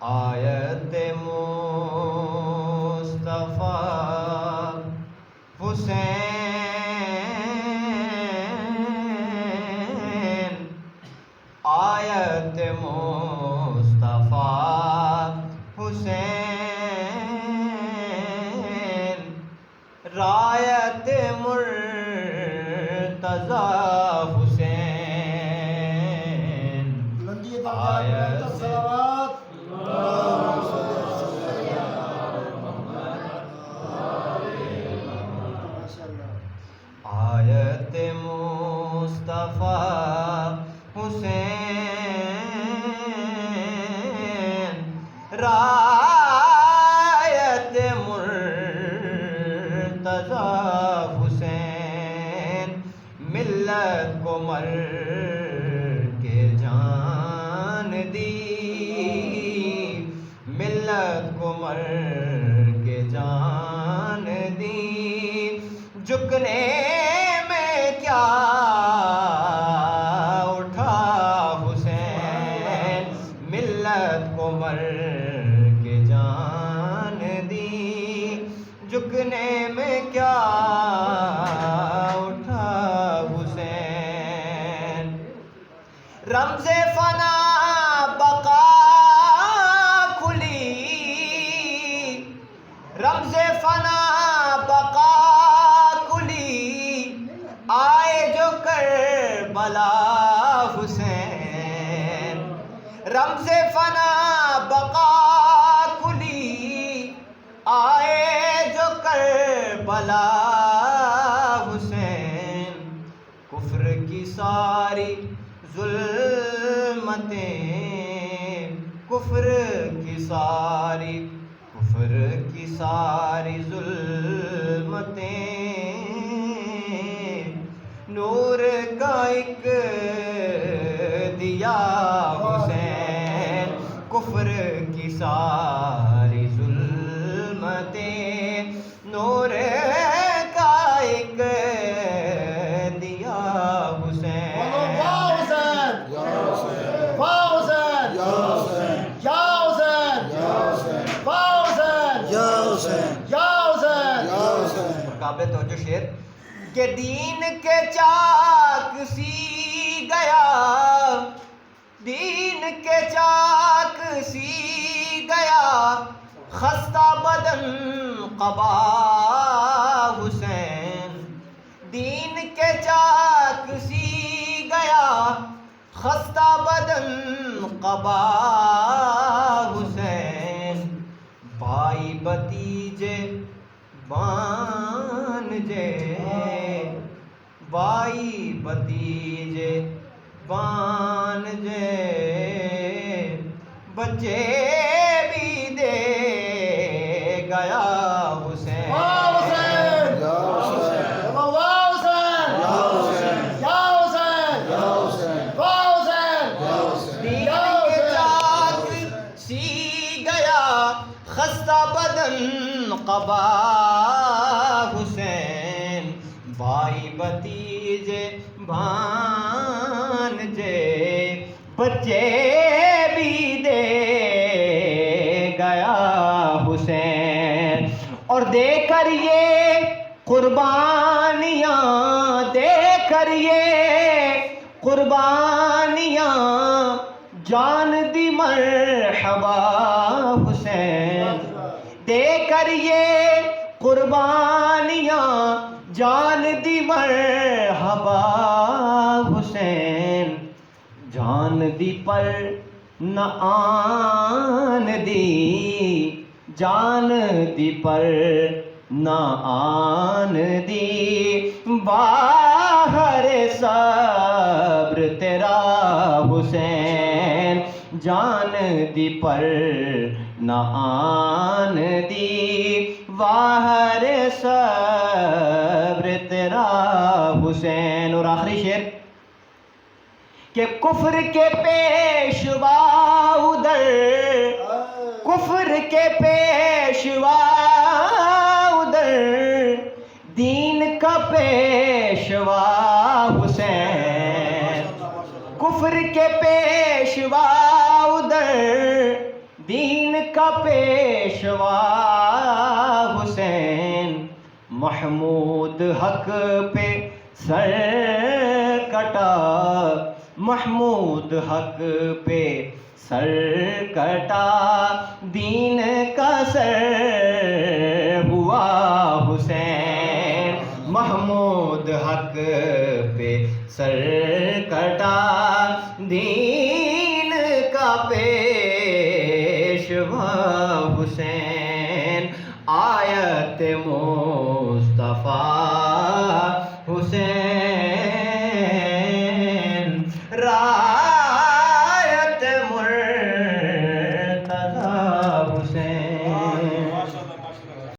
آیت مصطفیٰ حسین، آیت مصطفیٰ حسین، رایت مرتضی حسین، آیت آیت مصطفیٰ حسین، رایت مرتضی حسین، ملت کو مر کے جان دی، ملت کو مر کے جان دی، جھکنے میں کیا اٹھا حسین، ملت کو مر کے جان دی، جھکنے میں کیا اٹھا حسین، رمز فنا بقا کھلی، رمز فنا بقا آئے جو کربلا حسین، رمز فنا بقا کھلی، آئے جو کربلا حسین، کفر کی ساری ظلمتیں، کفر کی ساری ظلمتیں، نور کا ایک دیا حسین، کفر کی ساری ظلمتیں، نور کا ایک دیا حسین، قابل توجہ شعر کہ دین کے چاک سی گیا، دین کے چاک سی گیا، خستہ بدن قبا حسین، دین کے چاک سی گیا، خستہ بدن قبا حسین، بھائی بھتیجے بانجے، بھائی بھتیجے بانجے، بچے بھی دے گیا حسین، خستہ بدن قبا حسین، بھائی بھتیجے بھانجے، بچے بھی دے گیا حسین، اور دے کر یہ قربانیاں، دے کر یہ قربانیاں، جان دی مرحبا حسین، دے کر یہ قربانیاں، جان دی مرحبا حسین، جان دی پر نہ آن دی، جان دی پر نہ آن دی، باہر صبر تیرا حسین، جان دی پر نہ آن دی، باہر صبر تیرا حسین، اور آخری شعر کہ کفر کے پیشوا ادھر، کفر کے پیشوا ادھر، دین کا پیشوا حسین، کفر کے پیشوا ادھر، دین کا پیشوا حسین، محمود حق پہ سر کٹا، محمود حق پہ سر کٹا، دین کا سر ہوا حسین، محمود حق پہ سر